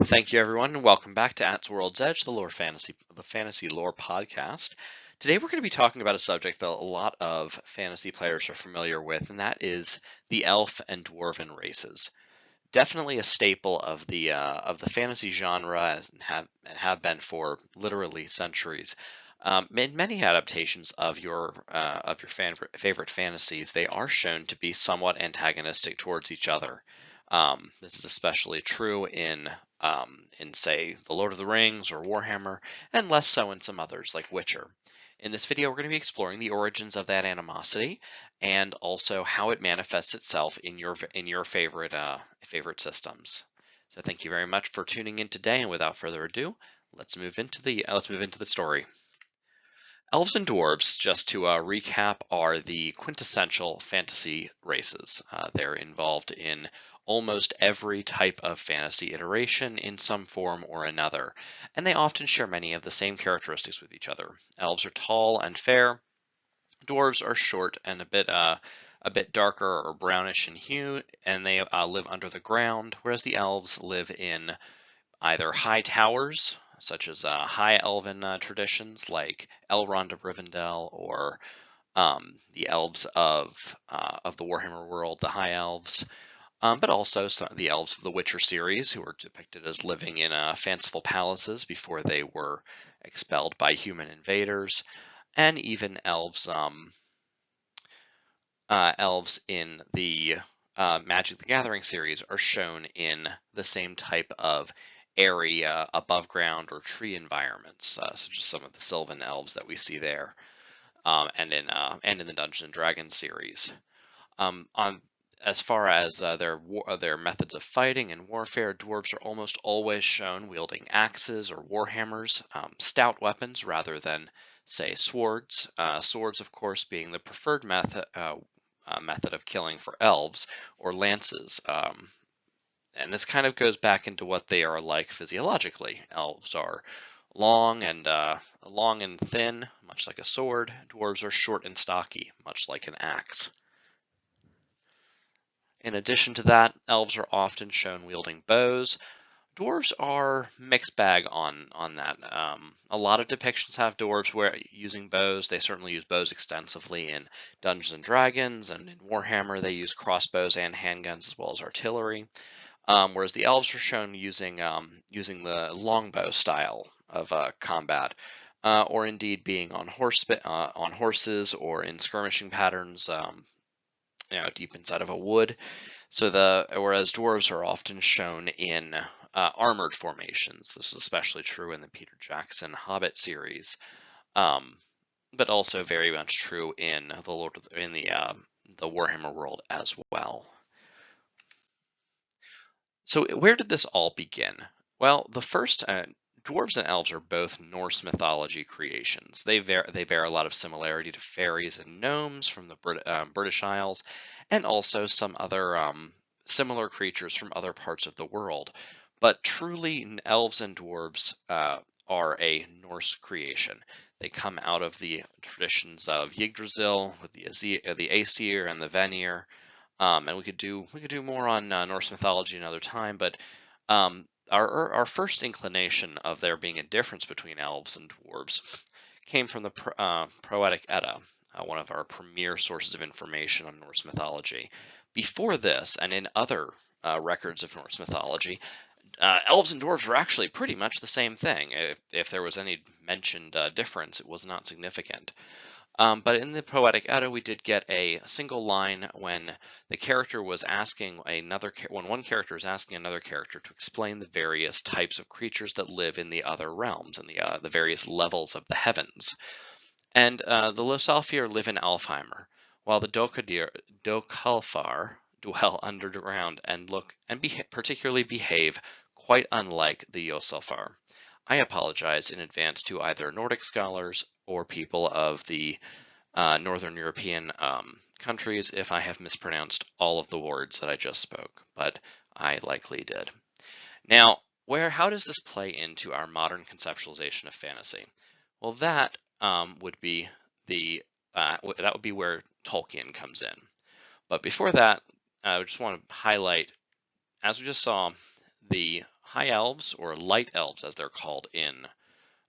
Thank you, everyone, and welcome back to At World's Edge, the fantasy lore podcast. Today, we're going to be talking about a subject that a lot of fantasy players are familiar with, and that is the elf and dwarven races. Definitely a staple of the fantasy genre, and have been for literally centuries. In many adaptations of your favorite fantasies, they are shown to be somewhat antagonistic towards each other. This is especially true in say The Lord of the Rings or Warhammer, and less so in some others like Witcher. In this video, we're going to be exploring the origins of that animosity and also how it manifests itself in your favorite systems. So thank you very much for tuning in today, and without further ado, let's move into the story. Elves and Dwarves, just to recap, are the quintessential fantasy races. They're involved in almost every type of fantasy iteration in some form or another, and they often share many of the same characteristics with each other. Elves are tall and fair, dwarves are short and a bit darker or brownish in hue, and they live under the ground, whereas the elves live in either high towers, such as high elven traditions like Elrond of Rivendell, or the elves of the Warhammer world, the High Elves, but also the elves of the Witcher series, who are depicted as living in fanciful palaces before they were expelled by human invaders, and even elves in the Magic the Gathering series are shown in the same type of area above ground or tree environments, such as some of the Sylvan elves that we see there, and in the Dungeons and Dragons series. On As far as their methods of fighting and warfare, dwarves are almost always shown wielding axes or warhammers, stout weapons rather than, say, swords. Swords, of course, being the preferred method of killing for elves, or lances. And this kind of goes back into what they are like physiologically. Elves are long and thin, much like a sword. Dwarves are short and stocky, much like an axe. In addition to that, elves are often shown wielding bows. Dwarves are mixed bag on that. A lot of depictions have dwarves using bows. They certainly use bows extensively in Dungeons and Dragons, and in Warhammer they use crossbows and handguns as well as artillery. Whereas the elves are shown using the longbow style of combat, or indeed being on horses or in skirmishing patterns, deep inside of a wood. Whereas dwarves are often shown in armored formations. This is especially true in the Peter Jackson Hobbit series, but also very much true in the Warhammer world as well. So where did this all begin? Well, the first dwarves and elves are both Norse mythology creations. They bear a lot of similarity to fairies and gnomes from the British Isles, and also some other similar creatures from other parts of the world. But truly, elves and dwarves are a Norse creation. They come out of the traditions of Yggdrasil with the Aesir and the Vanir. And we could do more on Norse mythology another time, but our first inclination of there being a difference between elves and dwarves came from the Poetic Edda, one of our premier sources of information on Norse mythology. Before this, and in other records of Norse mythology, elves and dwarves were actually pretty much the same thing. If there was any mentioned difference, it was not significant. But in the Poetic Edda, we did get a single line when one character is asking another character to explain the various types of creatures that live in the other realms and the various levels of the heavens. And the Losalfir live in Alfheimr, while the Dokalfar dwell underground and particularly behave quite unlike the Yosalfar. I apologize in advance to either Nordic scholars or people of the Northern European countries if I have mispronounced all of the words that I just spoke, but I likely did. Now, how does this play into our modern conceptualization of fantasy? Well, that would be where Tolkien comes in. But before that, I just want to highlight, as we just saw, the high elves, or light elves as they're called in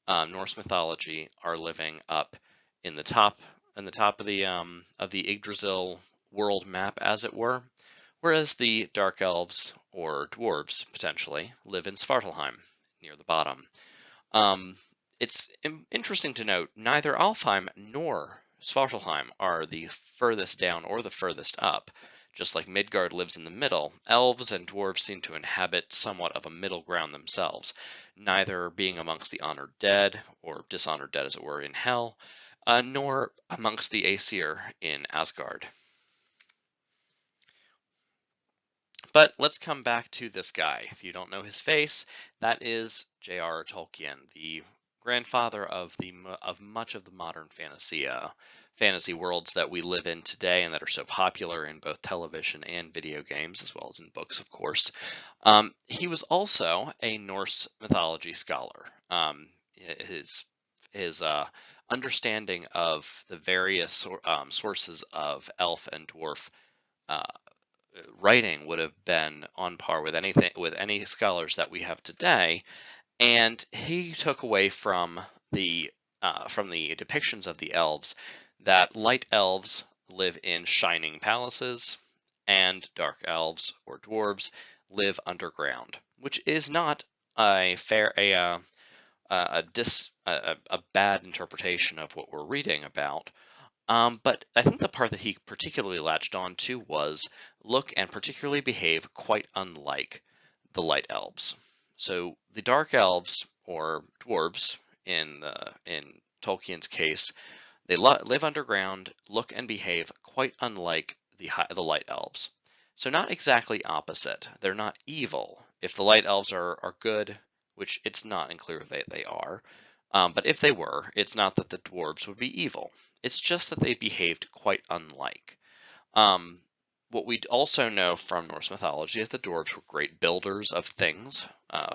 Norse mythology, are living up in the top of the Yggdrasil world map, as it were, whereas the dark elves, or dwarves potentially, live in Svartalheim near the bottom. It's interesting to note neither Alfheim nor Svartalheim are the furthest down or the furthest up. Just like Midgard lives in the middle, elves and dwarves seem to inhabit somewhat of a middle ground themselves, neither being amongst the honored dead, or dishonored dead as it were, in Hell, nor amongst the Aesir in Asgard. But let's come back to this guy. If you don't know his face, that is J.R.R. Tolkien, the grandfather of much of the modern fantasy worlds that we live in today and that are so popular in both television and video games, as well as in books, of course. He was also a Norse mythology scholar. His understanding of the various sources of elf and dwarf writing would have been on par with any scholars that we have today, and he took away from the depictions of the elves that light elves live in shining palaces and dark elves, or dwarves, live underground, which is not a bad interpretation of what we're reading about. But I think the part that he particularly latched on to was look and particularly behave quite unlike the light elves. So the dark elves, or dwarves in Tolkien's case, they live underground, look and behave quite unlike the light elves. So not exactly opposite. They're not evil. If the light elves are good, which it's not unclear that they are, but if they were, it's not that the dwarves would be evil. It's just that they behaved quite unlike. What we also know from Norse mythology is the dwarves were great builders of things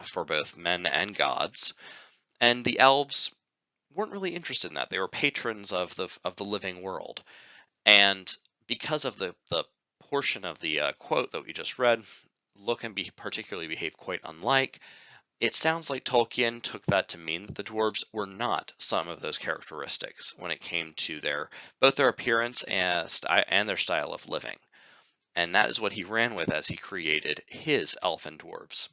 for both men and gods, and the elves weren't really interested in that. They were patrons of the living world, and because of the portion of the quote that we just read, look and particularly behave quite unlike, it sounds like Tolkien took that to mean that the dwarves were not some of those characteristics when it came to both their appearance and their style of living. And that is what he ran with as he created his Elf and Dwarves.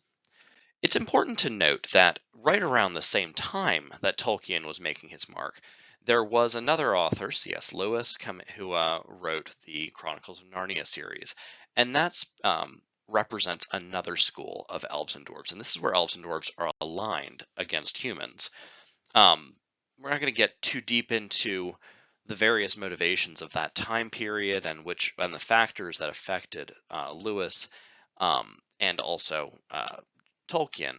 It's important to note that right around the same time that Tolkien was making his mark, there was another author, C.S. Lewis, who wrote the Chronicles of Narnia series, and that's represents another school of elves and dwarves, and this is where elves and dwarves are aligned against humans. We're not going to get too deep into the various motivations of that time period and the factors that affected Lewis and also Tolkien,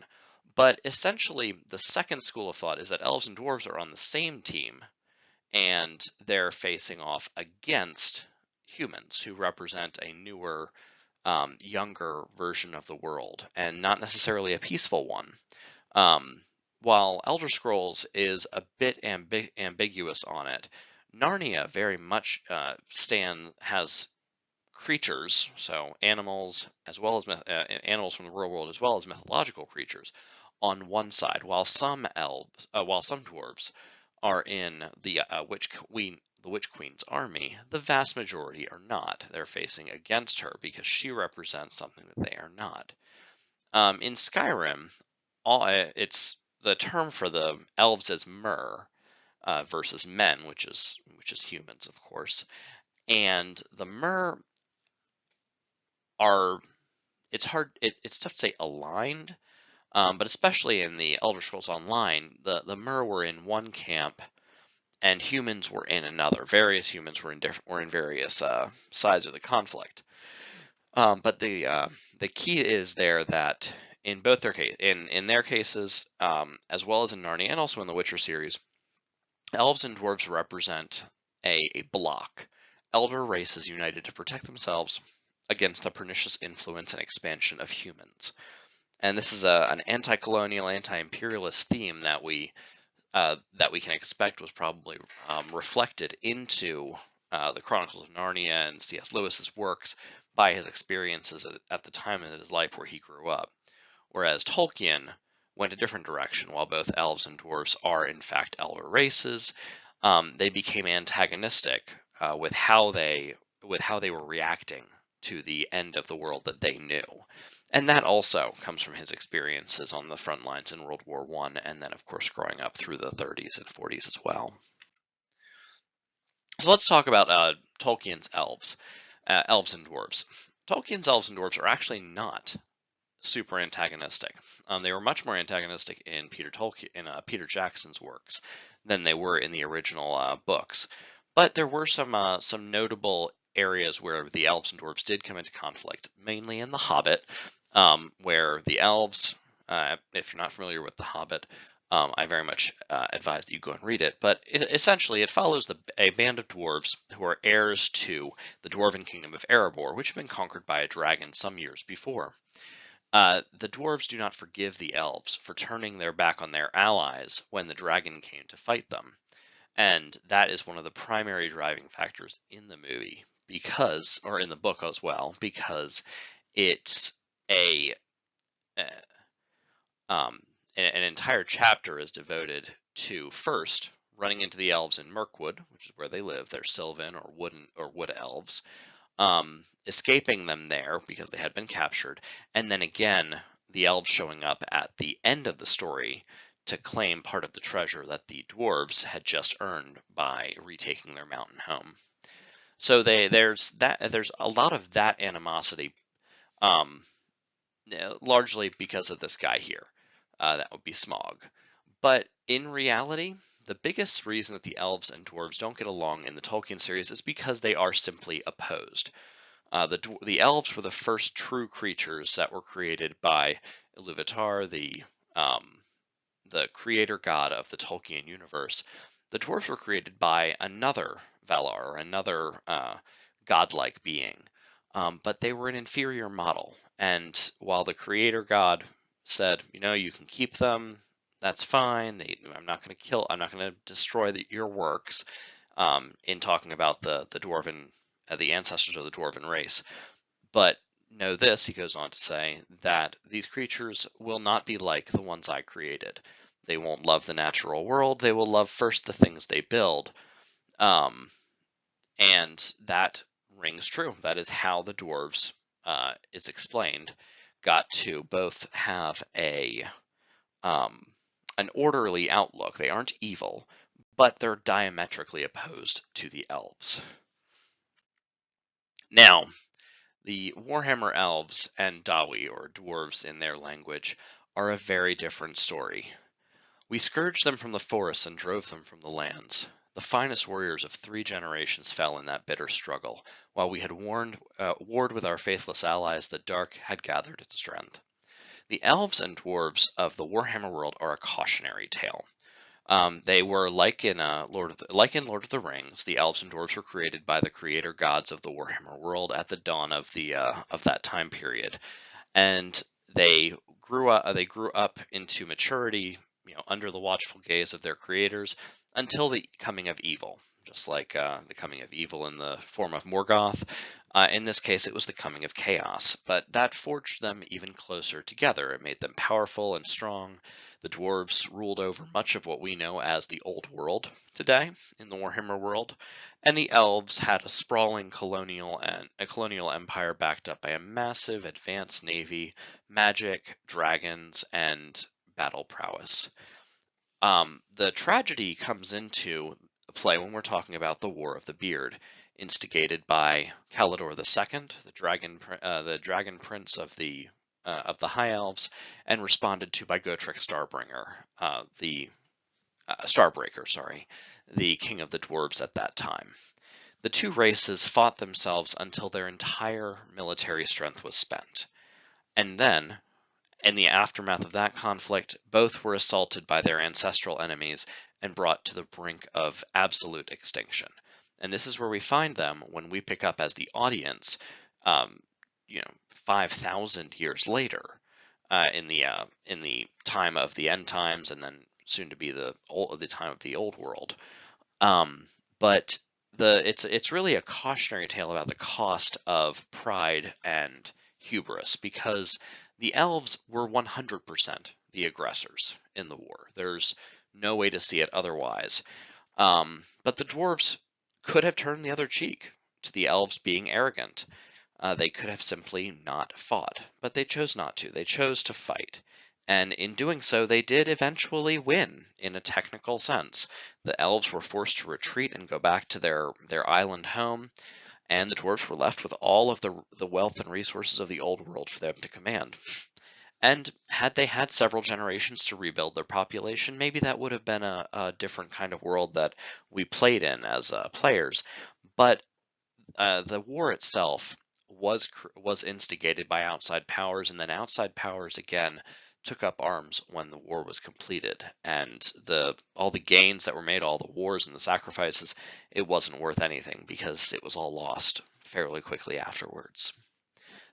but essentially the second school of thought is that elves and dwarves are on the same team, and they're facing off against humans who represent a newer, younger version of the world, and not necessarily a peaceful one. While Elder Scrolls is a bit ambiguous on it, Narnia very much has creatures, so animals as well as animals from the real world as well as mythological creatures, on one side, while some dwarves are in the Witch Queen's army. The vast majority are not. They're facing against her because she represents something that they are not. In Skyrim, it's the term for the elves is mer versus men, which is humans, of course. And the mer are, it's tough to say aligned, but especially in the Elder Scrolls Online, the mer were in one camp and humans were in another. Various humans were in various sides of the conflict. But the key is there that in both their cases, as well as in Narnia and also in the Witcher series, elves and dwarves represent a block. Elder races united to protect themselves against the pernicious influence and expansion of humans. And this is an anti-colonial, anti-imperialist theme that we can expect was probably reflected into the Chronicles of Narnia and C.S. Lewis's works by his experiences at the time in his life where he grew up. whereas Tolkien went a different direction. While both elves and dwarves are in fact elder races, they became antagonistic with how they were reacting to the end of the world that they knew. And that also comes from his experiences on the front lines in World War I, and then, of course, growing up through the 30s and 40s as well. So let's talk about Tolkien's elves, elves and dwarves. Tolkien's elves and dwarves are actually not super antagonistic. They were much more antagonistic in Peter Jackson's works than they were in the original books. But there were some notable areas where the elves and dwarves did come into conflict, mainly in The Hobbit, where the elves, if you're not familiar with The Hobbit, I very much advise that you go and read it. But essentially, it follows a band of dwarves who are heirs to the dwarven kingdom of Erebor, which had been conquered by a dragon some years before. The dwarves do not forgive the elves for turning their back on their allies when the dragon came to fight them. And that is one of the primary driving factors in the movie, or in the book as well, because it's an entire chapter is devoted to first running into the elves in Mirkwood, which is where they live. They're Sylvan or wood elves. Escaping them there because they had been captured, and then again the elves showing up at the end of the story to claim part of the treasure that the dwarves had just earned by retaking their mountain home. So there's a lot of that animosity, largely because of this guy here. That would be Smaug. But in reality, the biggest reason that the elves and dwarves don't get along in the Tolkien series is because they are simply opposed. The elves were the first true creatures that were created by Iluvatar, the creator god of the Tolkien universe. The dwarves were created by another Valar, or another godlike being, but they were an inferior model. And while the creator god said, you can keep them, that's fine. I'm not going to destroy your works. In talking about the dwarven, the ancestors of the dwarven race. But know this, he goes on to say, that these creatures will not be like the ones I created. They won't love the natural world. They will love first the things they build. And that rings true. That is how the dwarves, is explained, got to both have an orderly outlook. They aren't evil, but they're diametrically opposed to the elves. Now, the Warhammer elves and Dawi, or dwarves in their language, are a very different story. We scourged them from the forests and drove them from the lands. The finest warriors of 3 generations fell in that bitter struggle, while we had warred with our faithless allies. The dark had gathered its strength. The elves and dwarves of the Warhammer world are a cautionary tale. They were like in Lord of the Rings. The elves and dwarves were created by the creator gods of the Warhammer world at the dawn of that time period, and they grew up into maturity, under the watchful gaze of their creators, until the coming of evil. Just like the coming of evil in the form of Morgoth. In this case, it was the coming of chaos, but that forged them even closer together. It made them powerful and strong. The dwarves ruled over much of what we know as the Old World today in the Warhammer world, and the elves had a sprawling colonial empire backed up by a massive advanced navy, magic, dragons, and battle prowess. The tragedy comes into play when we're talking about the War of the Beard, instigated by Caledor II, the dragon prince of the High Elves, and responded to by Gotrek Starbreaker, the king of the dwarves at that time. The two races fought themselves until their entire military strength was spent, and then, in the aftermath of that conflict, both were assaulted by their ancestral enemies and brought to the brink of absolute extinction. And this is where we find them when we pick up as the audience, 5,000 years later, in the time of the end times, and then soon to be the time of the old world. But it's really a cautionary tale about the cost of pride and hubris, because The elves were 100% the aggressors in the war. There's no way to see it otherwise. But the dwarves could have turned the other cheek to the elves being arrogant. They could have simply not fought, but they chose not to. They chose to fight. And in doing so, they did eventually win in a technical sense. The elves were forced to retreat and go back to their island home, and the dwarves were left with all of the wealth and resources of the old world for them to command. And had they had several generations to rebuild their population, maybe that would have been a different kind of world that we played in as players. But the war itself was instigated by outside powers, and then outside powers again took up arms when the war was completed. And all the gains that were made, all the wars and the sacrifices, it wasn't worth anything because it was all lost fairly quickly afterwards.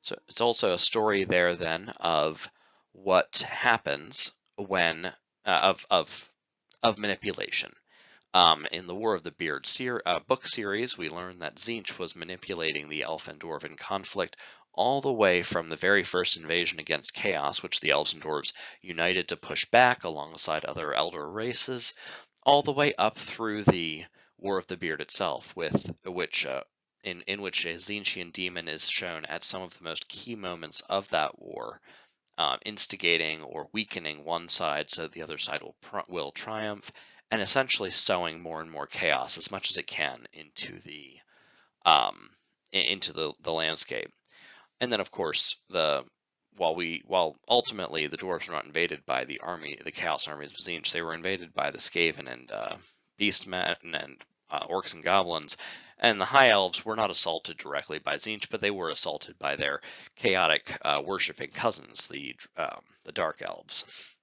So it's also a story there then of what happens when of manipulation. In the War of the Beard book series, we learn that Tzeentch was manipulating the elf and dwarven conflict all the way from the very first invasion against Chaos, which the elves and dwarves united to push back alongside other elder races, all the way up through the War of the Beard itself, in which a Tzeentchian demon is shown at some of the most key moments of that war, instigating or weakening one side so that the other side will triumph, and essentially sowing more and more chaos as much as it can into the landscape. And then, of course, while ultimately the dwarves were not invaded by the chaos armies of Tzeentch, they were invaded by the Skaven and Beastmen and orcs and goblins. And the High Elves were not assaulted directly by Tzeentch, but they were assaulted by their chaotic worshipping cousins, the Dark Elves.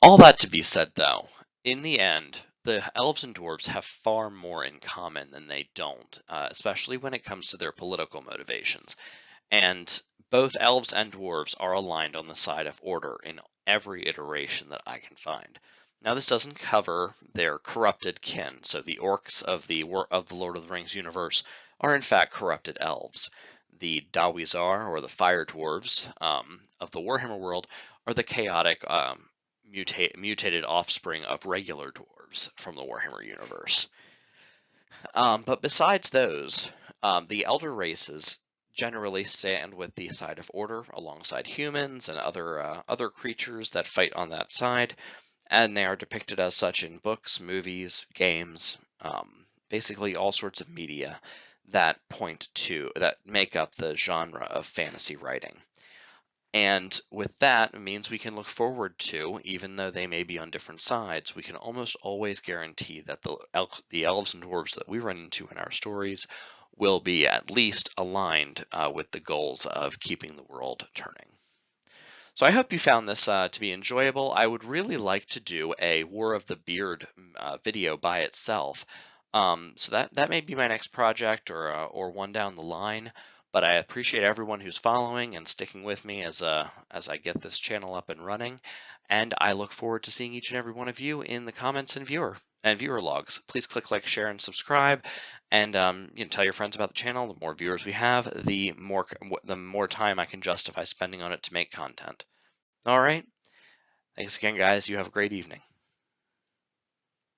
All that to be said, though, in the end, the elves and dwarves have far more in common than they don't, especially when it comes to their political motivations. And both elves and dwarves are aligned on the side of order in every iteration that I can find. Now, this doesn't cover their corrupted kin, so the orcs of the Lord of the Rings universe are in fact corrupted elves. The Dawizar, or the fire dwarves of the Warhammer world, are the chaotic mutated offspring of regular dwarves from the Warhammer universe. But besides those, the elder races generally stand with the side of order alongside humans and other creatures that fight on that side, and they are depicted as such in books, movies, games, basically all sorts of media that make up the genre of fantasy writing. And with that, it means we can look forward to, even though they may be on different sides, we can almost always guarantee that the elves and dwarves that we run into in our stories will be at least aligned with the goals of keeping the world turning. So I hope you found this to be enjoyable. I would really like to do a War of the Beard video by itself. So that may be my next project or one down the line. But I appreciate everyone who's following and sticking with me as I get this channel up and running. And I look forward to seeing each and every one of you in the comments and viewer logs. Please click like, share, and subscribe. And tell your friends about the channel. The more viewers we have, the more time I can justify spending on it to make content. All right. Thanks again, guys. You have a great evening.